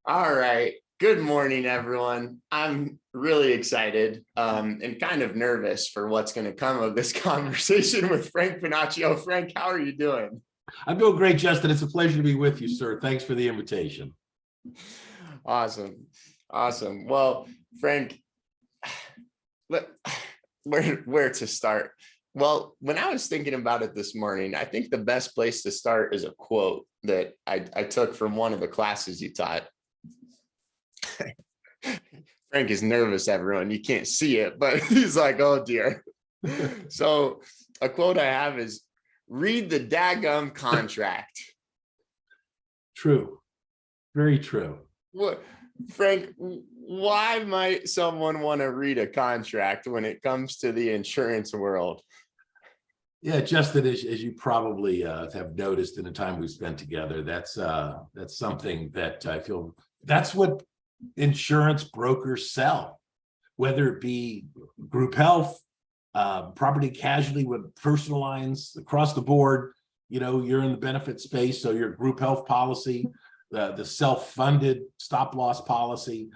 All right. Good morning, everyone. I'm really excited and kind of nervous for what's going to come of this conversation with Frank Pennachio. Frank, how are you doing? I'm doing great, Justin. It's a pleasure to be with you, sir. Thanks for the invitation. Awesome. Awesome. Well, Frank, let, where to start? Well, when I was thinking about it this morning, I think the best place to start is a quote that I took from one of the classes you taught. Frank is nervous, everyone. You can't see it, but he's like, oh dear. So a quote I have is, read the daggum contract. True. Very true. What, Frank, why might someone want to read a contract when it comes to the insurance world? Yeah, Justin, as you probably have noticed in the time we've spent together, that's something that I feel that's what insurance brokers sell, whether it be group health, property casualty with personal lines across the board. You know, you're in the benefit space, so your group health policy, the self-funded stop loss policy,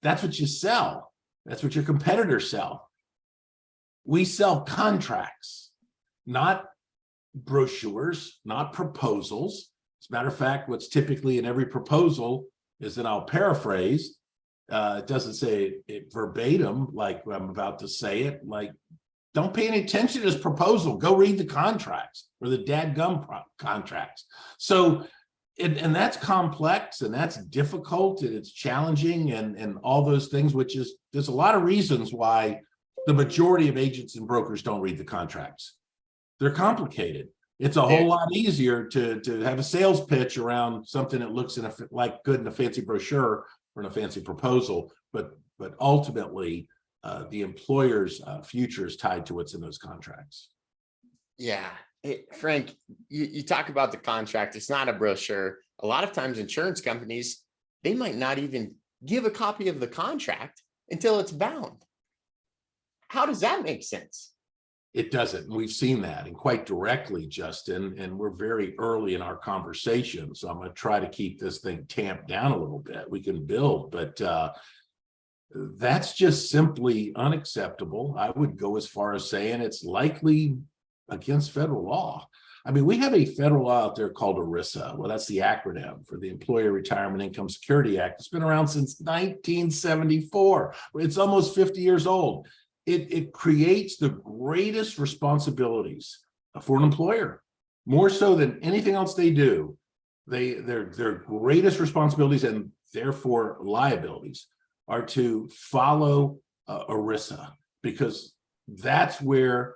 that's what you sell. That's what your competitors sell. We sell contracts, not brochures, not proposals. As a matter of fact, what's typically in every proposal is, and I'll paraphrase, it doesn't say it verbatim like I'm about to say it, like, don't pay any attention to this proposal. Go read the contracts or the dadgum contracts. So, and that's complex and that's difficult and it's challenging and all those things, which is, there's a lot of reasons why the majority of agents and brokers don't read the contracts. They're complicated. It's a whole lot easier to have a sales pitch around something that looks like good in a fancy brochure or in a fancy proposal, but ultimately the employer's future is tied to what's in those contracts. Yeah. Hey, Frank, you talk about the contract. It's not a brochure. A lot of times insurance companies, they might not even give a copy of the contract until it's bound. How does that make sense? It doesn't. We've seen that, and quite directly, Justin, and we're very early in our conversation. So I'm going to try to keep this thing tamped down a little bit. We can build, but that's just simply unacceptable. I would go as far as saying it's likely against federal law. I mean, we have a federal law out there called ERISA. Well, that's the acronym for the Employer Retirement Income Security Act. It's been around since 1974. It's almost 50 years old. It creates the greatest responsibilities for an employer, more so than anything else they do. Their greatest responsibilities and therefore liabilities are to follow ERISA, because that's where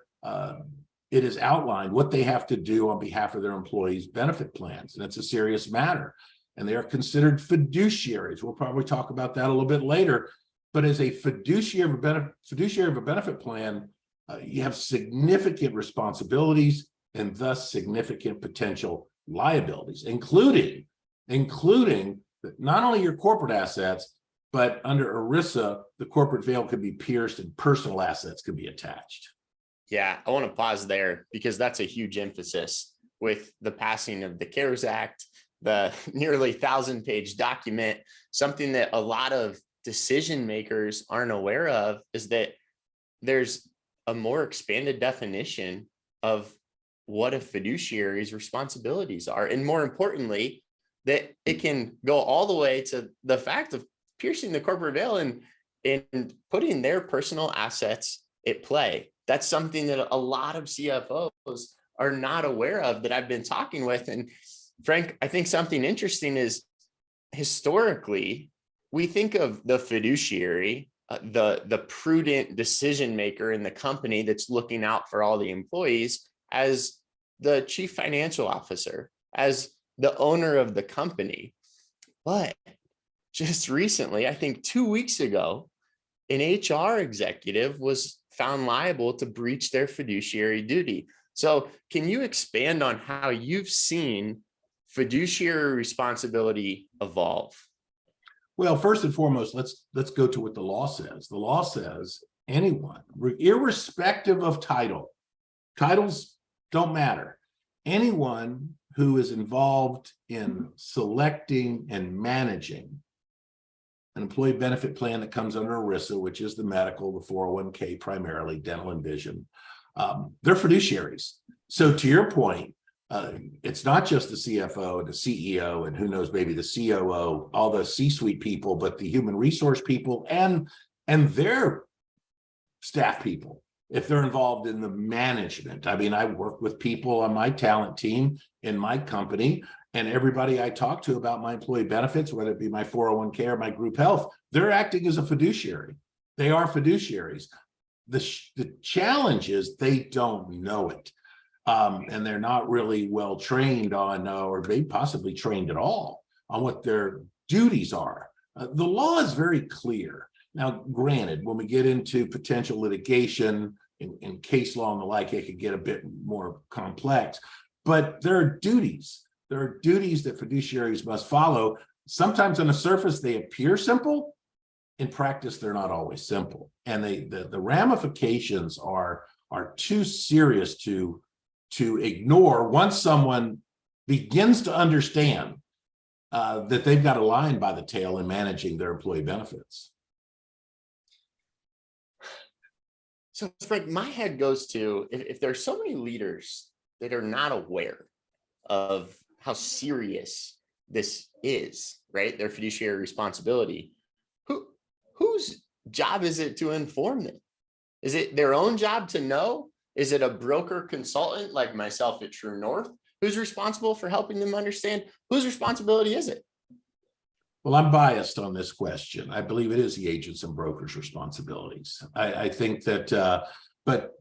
it is outlined what they have to do on behalf of their employees' benefit plans. And it's a serious matter. And they are considered fiduciaries. We'll probably talk about that a little bit later. But as a fiduciary of a benefit plan, you have significant responsibilities and thus significant potential liabilities, including not only your corporate assets, but under ERISA, the corporate veil could be pierced and personal assets could be attached. Yeah, I want to pause there because that's a huge emphasis with the passing of the CARES Act, the nearly 1,000-page document. Something that a lot of decision makers aren't aware of is that there's a more expanded definition of what a fiduciary's responsibilities are. And more importantly, that it can go all the way to the fact of piercing the corporate veil and putting their personal assets at play. That's something that a lot of CFOs are not aware of that I've been talking with. And Frank, I think something interesting is historically, we think of the fiduciary, the prudent decision maker in the company that's looking out for all the employees, as the chief financial officer, as the owner of the company. But just recently, I think 2 weeks ago, an HR executive was found liable to breach their fiduciary duty. So can you expand on how you've seen fiduciary responsibility evolve? Well, first and foremost, let's go to what the law says. The law says anyone, irrespective of title, titles don't matter. Anyone who is involved in selecting and managing an employee benefit plan that comes under ERISA, which is the medical, the 401k, primarily dental and vision, they're fiduciaries. So to your point, it's not just the CFO and the CEO and who knows, maybe the COO, all the C-suite people, but the human resource people and their staff people, if they're involved in the management. I mean, I work with people on my talent team in my company, and everybody I talk to about my employee benefits, whether it be my 401k or my group health, they're acting as a fiduciary. They are fiduciaries. The challenge is they don't know it. And they're not really well trained on, or they possibly trained at all on what their duties are. The law is very clear. Now, granted, when we get into potential litigation in case law and the like, it could get a bit more complex, but there are duties. There are duties that fiduciaries must follow. Sometimes on the surface, they appear simple. In practice, they're not always simple. And the ramifications are too serious to ignore once someone begins to understand that they've got a lion by the tail in managing their employee benefits. So Frank, my head goes to, if there's so many leaders that are not aware of how serious this is, right? Their fiduciary responsibility, whose job is it to inform them? Is it their own job to know? Is it a broker consultant like myself at TrueNorth who's responsible for helping them understand? Whose responsibility is it? Well, I'm biased on this question. I believe it is the agents and brokers' responsibilities. I think that, but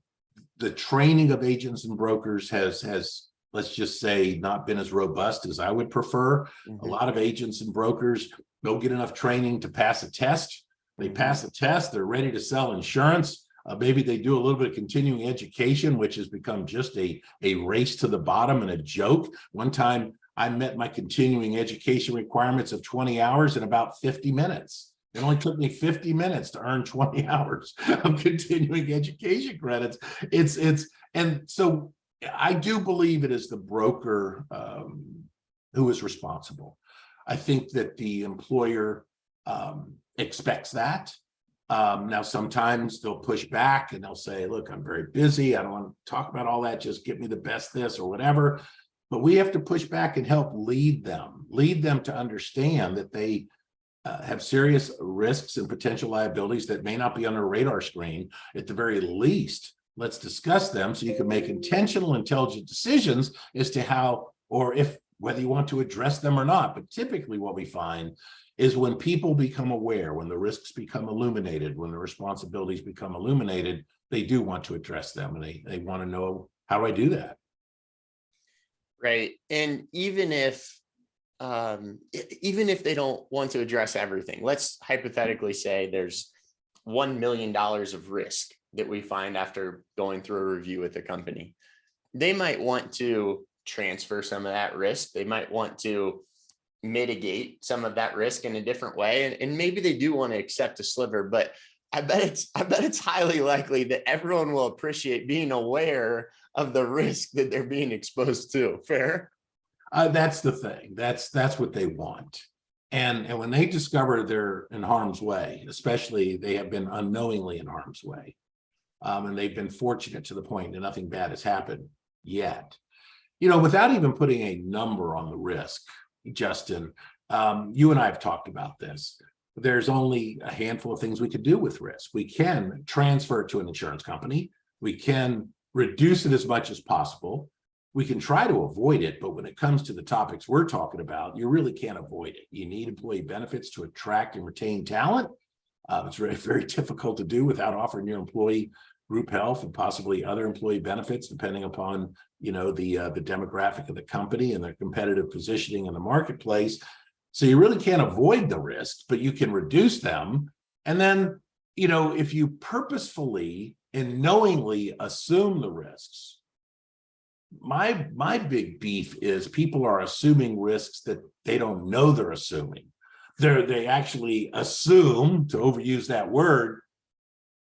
the training of agents and brokers has, let's just say, not been as robust as I would prefer. A lot of agents and brokers don't get enough training to pass a test. They pass a test, they're ready to sell insurance. Maybe they do a little bit of continuing education, which has become just a race to the bottom and a joke. One time I met my continuing education requirements of 20 hours in about 50 minutes. It only took me 50 minutes to earn 20 hours of continuing education credits. And so I do believe it is the broker who is responsible. I think that the employer expects that. Now, sometimes they'll push back and they'll say, look, I'm very busy. I don't want to talk about all that. Just give me the best this or whatever. But we have to push back and help lead them to understand that they have serious risks and potential liabilities that may not be on their radar screen. At the very least, let's discuss them so you can make intentional, intelligent decisions as to how, or if, whether you want to address them or not. But typically what we find is when people become aware, when the risks become illuminated, when the responsibilities become illuminated, they do want to address them, and they want to know, how do I do that? Right. And even if they don't want to address everything, let's hypothetically say there's $1 million of risk that we find after going through a review with a company. They might want to transfer some of that risk. They might want to mitigate some of that risk in a different way. And maybe they do want to accept a sliver, but I bet it's highly likely that everyone will appreciate being aware of the risk that they're being exposed to. Fair? That's the thing. That's what they want. And when they discover they're in harm's way, especially they have been unknowingly in harm's way, and they've been fortunate to the point that nothing bad has happened yet. You know, without even putting a number on the risk, Justin, you and I have talked about this. There's only a handful of things we could do with risk. We can transfer it to an insurance company. We can reduce it as much as possible. We can try to avoid it, but when it comes to the topics we're talking about, you really can't avoid it. You need employee benefits to attract and retain talent. It's very, very difficult to do without offering your employee group health and possibly other employee benefits, depending upon, you know, the demographic of the company and their competitive positioning in the marketplace. So you really can't avoid the risks, but you can reduce them. And then, you know, if you purposefully and knowingly assume the risks, my big beef is people are assuming risks that they don't know they're assuming. They actually assume, to overuse that word,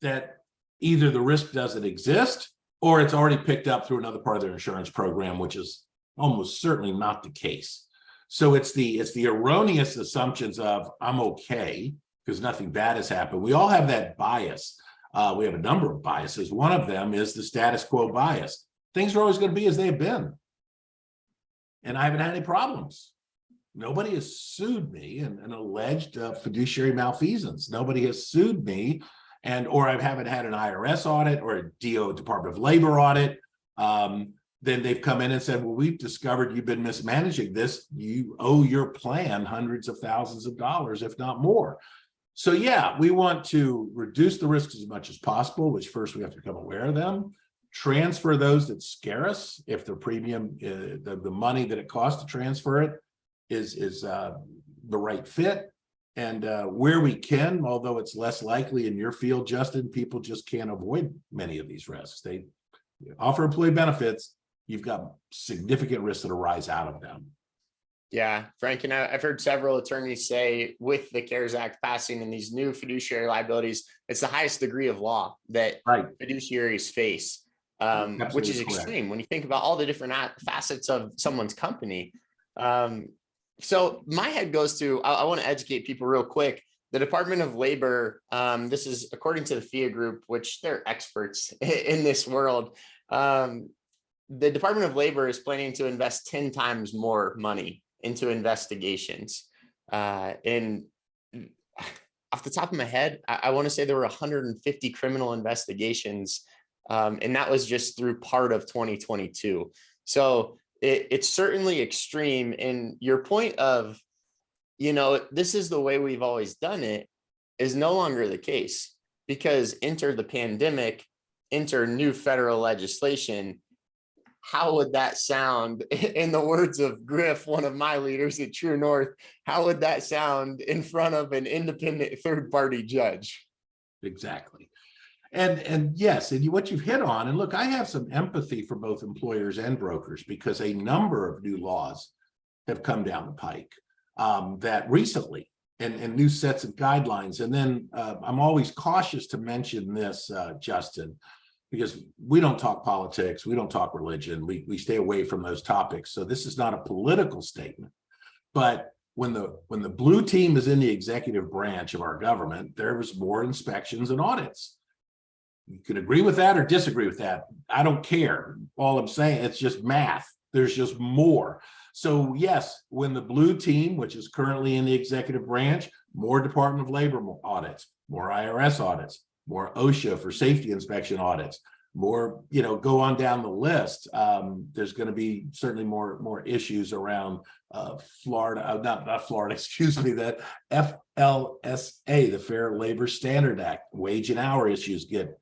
that either the risk doesn't exist or it's already picked up through another part of their insurance program, which is almost certainly not the case. So it's the erroneous assumptions of I'm okay because nothing bad has happened. We all have that bias. We have a number of biases. One of them is the status quo bias. Things are always going to be as they've been. And I haven't had any problems. Nobody has sued me and alleged fiduciary malfeasance. Nobody has sued me, or I haven't had an IRS audit or a Department of Labor audit. Then they've come in and said, well, we've discovered you've been mismanaging this. You owe your plan hundreds of thousands of dollars, if not more. So yeah, we want to reduce the risks as much as possible, which first we have to become aware of them, transfer those that scare us. If the premium, the money that it costs to transfer it is the right fit. And where we can, although it's less likely in your field, Justin, people just can't avoid many of these risks. They offer employee benefits, you've got significant risks that arise out of them. Yeah, Frank, and I've heard several attorneys say with the CARES Act passing and these new fiduciary liabilities, it's the highest degree of law that fiduciaries face, which is extreme when you think about all the different facets of someone's company. So my head goes to, I want to educate people real quick. The Department of Labor, this is according to the FIA group, which they're experts in this world. The Department of Labor is planning to invest 10 times more money into investigations. And off the top of my head, I want to say there were 150 criminal investigations. And that was just through part of 2022. So it's certainly extreme. And your point of, this is the way we've always done it is no longer the case, because enter the pandemic, enter new federal legislation. How would that sound, in the words of Griff, one of my leaders at TrueNorth, how would that sound in front of an independent third-party judge? Exactly. And yes, and what you've hit on, and look, I have some empathy for both employers and brokers, because a number of new laws have come down the pike that recently, and new sets of guidelines. And then I'm always cautious to mention this, Justin, because we don't talk politics, we don't talk religion, we stay away from those topics. So this is not a political statement. But when the blue team is in the executive branch of our government, there was more inspections and audits. You can agree with that or disagree with that. I don't care. All I'm saying, it's just math. There's just more. So yes, when the blue team, which is currently in the executive branch, more Department of Labor audits, more IRS audits, more OSHA for safety inspection audits, more, go on down the list. There's going to be certainly more issues around Florida, not Florida, excuse me, that FLSA, the Fair Labor Standard Act, wage and hour issues get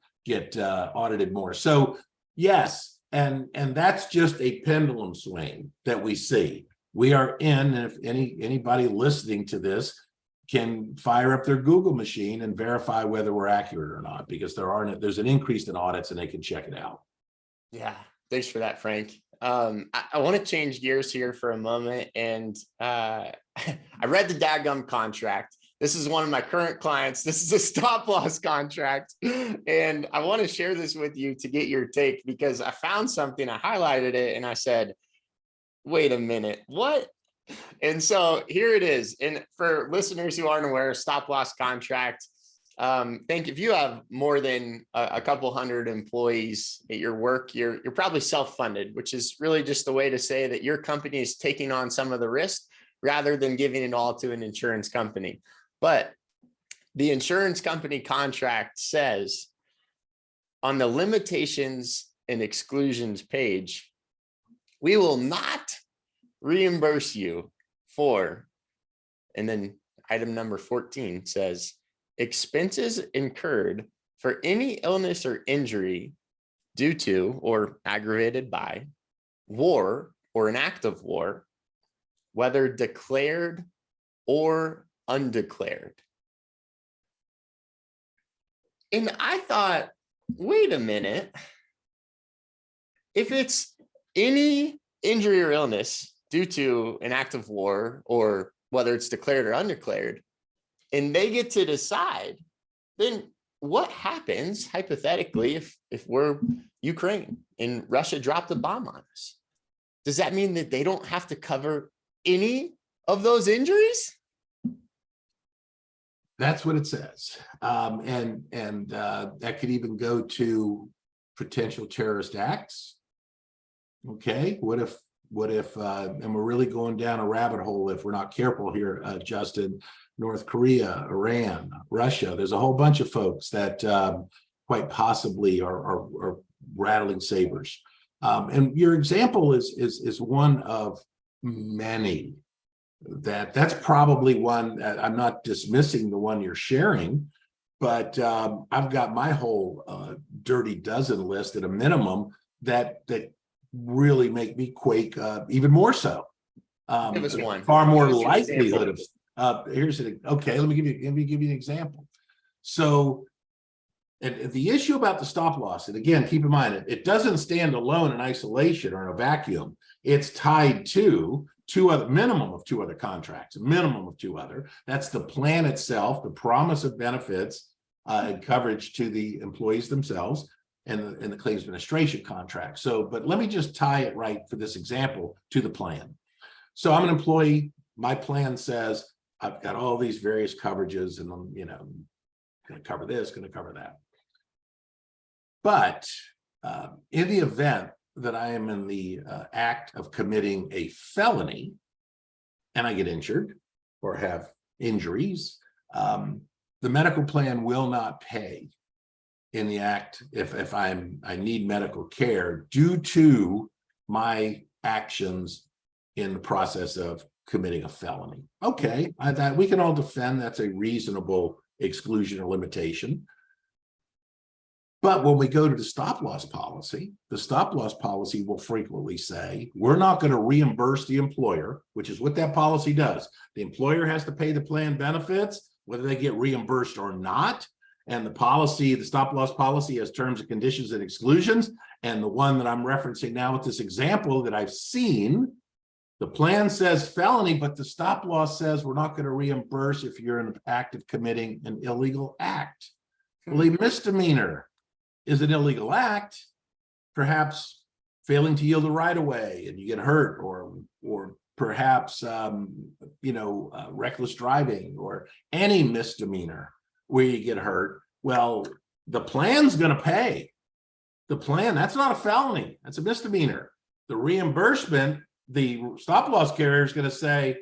audited more. So yes, and that's just a pendulum swing that we see. We are in, and if anybody listening to this can fire up their Google machine and verify whether we're accurate or not, because there's an increase in audits and they can check it out. Yeah, thanks for that, Frank. I want to change gears here for a moment. And I read the dadgum contract. This is one of my current clients. This is a stop loss contract. And I want to share this with you to get your take, because I found something, I highlighted it, and I said, wait a minute, what? And so here it is. And for listeners who aren't aware, stop loss contract, think if you have more than a couple hundred employees at your work, you're probably self-funded, which is really just a way to say that your company is taking on some of the risk rather than giving it all to an insurance company. But the insurance company contract says on the limitations and exclusions page, we will not reimburse you for, and then item number 14 says, expenses incurred for any illness or injury due to or aggravated by war or an act of war, whether declared or undeclared. And I thought, wait a minute, if it's any injury or illness due to an act of war, or whether it's declared or undeclared, and they get to decide, then what happens hypothetically if we're Ukraine and Russia dropped a bomb on us? Does that mean that they don't have to cover any of those injuries? That's what it says. And that could even go to potential terrorist acts. Okay, what if, and we're really going down a rabbit hole if we're not careful here, Justin, North Korea, Iran, Russia, there's a whole bunch of folks that quite possibly are rattling sabers. And your example is one of many. That's probably one that I'm not dismissing the one you're sharing, but I've got my whole dirty dozen list at a minimum that really make me quake even more so. Give us one. Far more Give us an likelihood of here's an okay. Let me give you an example. So, and the issue about the stop loss, and again, keep in mind it doesn't stand alone in isolation or in a vacuum. It's tied to minimum of two other contracts, minimum of two other. That's the plan itself, the promise of benefits and coverage to the employees themselves, and the claims administration contract. So, but let me just tie it right for this example to the plan. So I'm an employee. My plan says I've got all these various coverages, and I'm, going to cover this, going to cover that. But in the event that I am in the act of committing a felony and I get injured or have injuries, the medical plan will not pay in the act if I need medical care due to my actions in the process of committing a felony. Okay, that we can all defend that's a reasonable exclusion or limitation. But when we go to the stop loss policy will frequently say, we're not going to reimburse the employer, which is what that policy does. The employer has to pay the plan benefits, whether they get reimbursed or not. And the stop loss policy has terms and conditions and exclusions. And the one that I'm referencing now with this example that I've seen, the plan says felony, but the stop loss says we're not going to reimburse if you're in the act of committing an illegal act. Well, a misdemeanor is an illegal act, perhaps failing to yield the right of way and you get hurt, or perhaps reckless driving, or any misdemeanor where you get hurt. Well, the plan's going to pay. The plan, that's not a felony, that's a misdemeanor. The reimbursement, the stop loss carrier is going to say,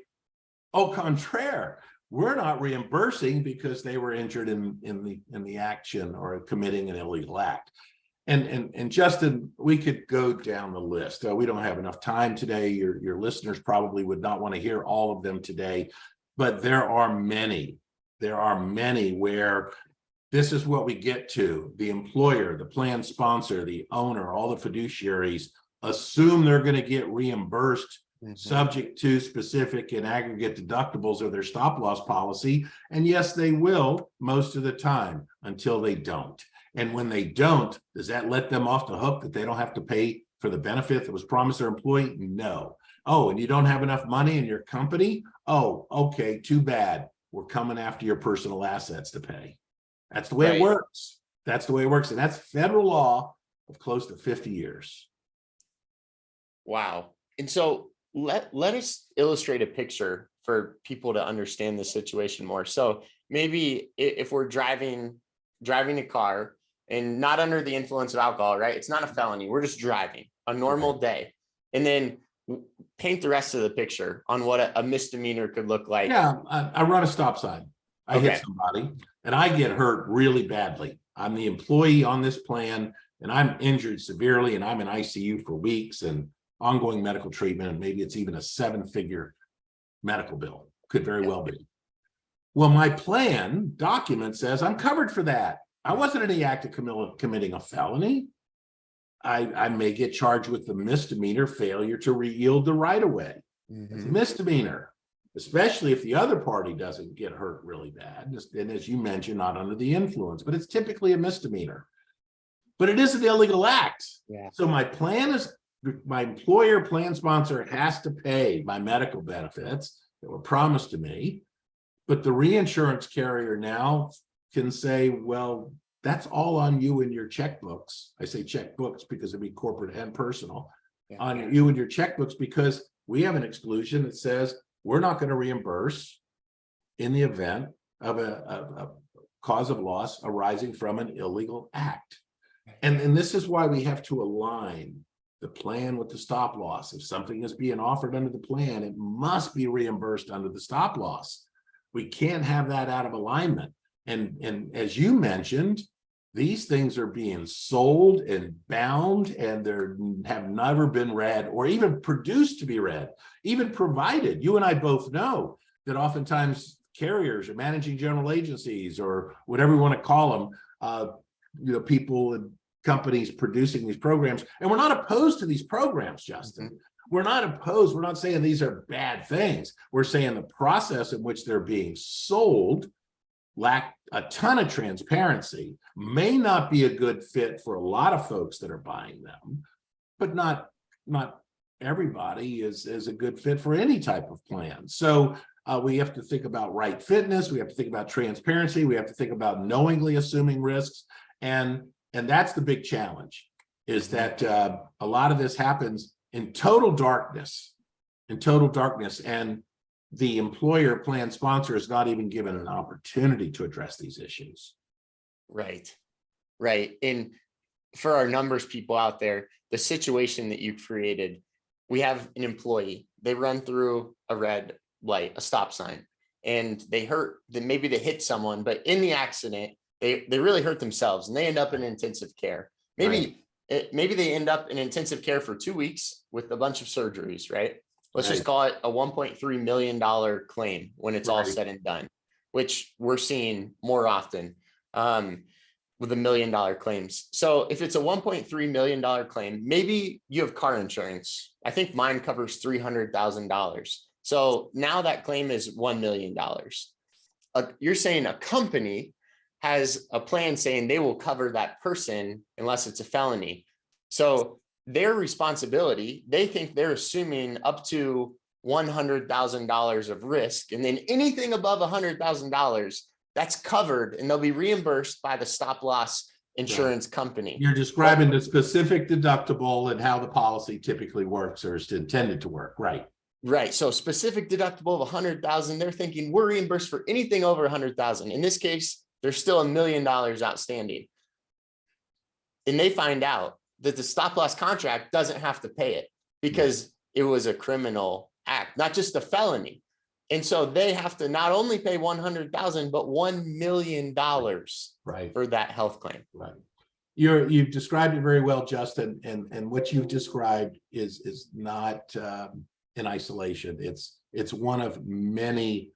au contraire, we're not reimbursing because they were injured in the action or committing an illegal act. And Justin, we could go down the list. We don't have enough time today. Your listeners probably would not want to hear all of them today, but there are many where this is what we get to. The employer, the plan sponsor, the owner, all the fiduciaries assume they're going to get reimbursed subject to specific and aggregate deductibles of their stop loss policy. And yes, they will most of the time until they don't. And when they don't, does that let them off the hook that they don't have to pay for the benefit that was promised their employee? No. Oh, and you don't have enough money in your company? Oh, okay, too bad. We're coming after your personal assets to pay. That's the way it works. That's the way it works. And that's federal law of close to 50 years. Wow. And so let us illustrate a picture for people to understand the situation more. So maybe if we're driving a car and not under the influence of alcohol, right? It's not a felony. We're just driving a normal day. And then paint the rest of the picture on what a misdemeanor could look like. Yeah, I run a stop sign. I hit somebody and I get hurt really badly. I'm the employee on this plan and I'm injured severely and I'm in ICU for weeks and ongoing medical treatment, and maybe it's even a 7-figure medical bill. Could very well be. Well, my plan document says I'm covered for that. I wasn't in the act of committing a felony. I may get charged with the misdemeanor failure to yield the right of way. It's a misdemeanor, especially if the other party doesn't get hurt really bad. And as you mentioned, not under the influence, but it's typically a misdemeanor. But it is an illegal act. Yeah. So my plan is, my employer plan sponsor has to pay my medical benefits that were promised to me, but the reinsurance carrier now can say, well, that's all on you and your checkbooks. I say checkbooks because it'd be corporate and personal. On you and your checkbooks, because we have an exclusion that says we're not going to reimburse in the event of a cause of loss arising from an illegal act. And this is why we have to align the plan with the stop loss. If something is being offered under the plan, it must be reimbursed under the stop loss. We can't have that out of alignment. And as you mentioned, these things are being sold and bound, and they have never been read or even produced to be read, even provided. You and I both know that oftentimes carriers or managing general agencies or whatever we want to call them, people and companies producing these programs, and we're not opposed to these programs, Justin. We're not opposed. We're not saying these are bad things. We're saying the process in which they're being sold lack a ton of transparency, may not be a good fit for a lot of folks that are buying them, but not everybody is a good fit for any type of plan. So we have to think about right fitness. We have to think about transparency. We have to think about knowingly assuming risks. And that's the big challenge, is that a lot of this happens in total darkness, and the employer plan sponsor is not even given an opportunity to address these issues. Right. And for our numbers people out there, the situation that you created, we have an employee, they run through a red light, a stop sign, and they hurt, then maybe they hit someone, but in the accident, they really hurt themselves and they end up in intensive care. Maybe they end up in intensive care for 2 weeks with a bunch of surgeries, right? Let's just call it a $1.3 million claim when it's all said and done, which we're seeing more often with $1 million claims. So if it's a $1.3 million claim, maybe you have car insurance. I think mine covers $300,000. So now that claim is $1 million. You're saying a company has a plan saying they will cover that person unless it's a felony. So their responsibility, they think they're assuming up to $100,000 of risk, and then anything above $100,000 that's covered, and they'll be reimbursed by the stop loss insurance company. You're describing the specific deductible and how the policy typically works or is intended to work, right? Right. So specific deductible of 100,000, they're thinking we're reimbursed for anything over 100,000. In this case, there's still $1 million outstanding. And they find out that the stop loss contract doesn't have to pay it because it was a criminal act, not just a felony. And so they have to not only pay 100,000, but $1 million for that health claim. Right. You've described it very well, Justin. And what you've described is not in isolation. It's one of many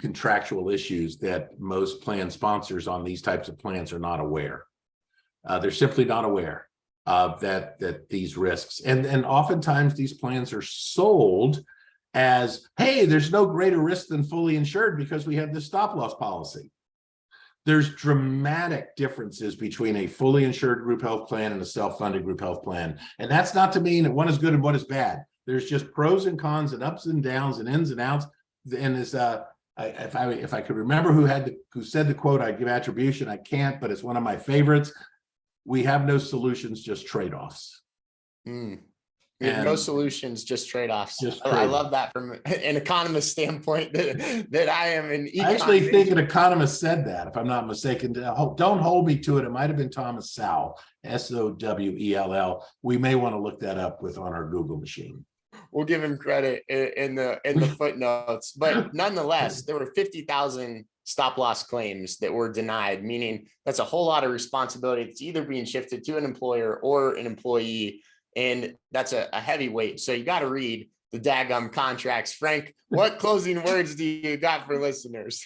contractual issues that most plan sponsors on these types of plans are not aware. They're simply not aware of that these risks. And oftentimes these plans are sold as, hey, there's no greater risk than fully insured because we have this stop loss policy. There's dramatic differences between a fully insured group health plan and a self-funded group health plan. And that's not to mean that one is good and one is bad. There's just pros and cons and ups and downs and ins and outs. And as if I could remember who said the quote, I'd give attribution. I can't, but it's one of my favorites. We have no solutions, just trade-offs. No solutions, just traydoffs. I love that from an economist standpoint that I am an econ. I actually think an economist said that, if I'm not mistaken. Don't hold me to it. It might have been Thomas Sowell, Sowell. We may want to look that up on our Google machine. We'll give him credit in the footnotes, but nonetheless, there were 50,000 stop loss claims that were denied, meaning that's a whole lot of responsibility that's either being shifted to an employer or an employee. And that's a heavy weight. So you got to read the daggum contracts. Frank, what closing words do you got for listeners?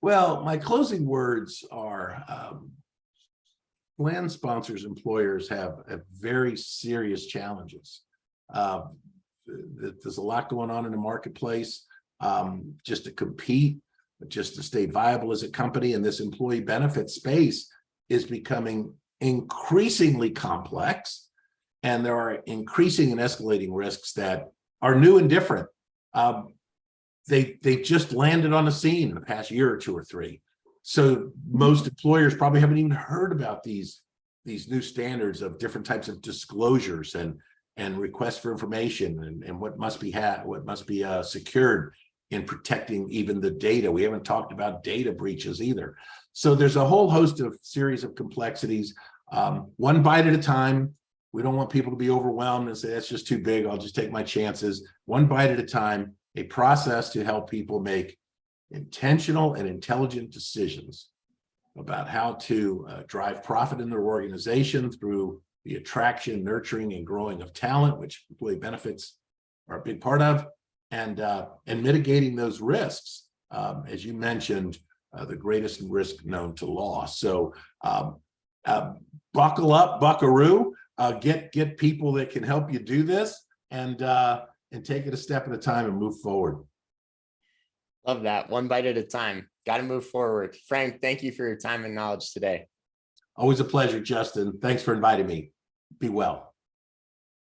Well, my closing words are plan sponsors, employers have very serious challenges. There's a lot going on in the marketplace just to compete, just to stay viable as a company. And this employee benefit space is becoming increasingly complex. And there are increasing and escalating risks that are new and different. They just landed on the scene in the past year or two or three. So most employers probably haven't even heard about these new standards of different types of disclosures and requests for information and what must be secured. in protecting even the data. We haven't talked about data breaches either. So there's a whole host of series of complexities, one bite at a time. We don't want people to be overwhelmed and say, that's just too big, I'll just take my chances. One bite at a time, a process to help people make intentional and intelligent decisions about how to drive profit in their organization through the attraction, nurturing, and growing of talent, which employee benefits are a big part of, and mitigating those risks. As you mentioned, the greatest risk known to law. So buckle up, buckaroo, get people that can help you do this, and take it a step at a time and move forward. Love that. One bite at a time. Got to move forward. Frank, thank you for your time and knowledge today. Always a pleasure, Justin. Thanks for inviting me. Be well.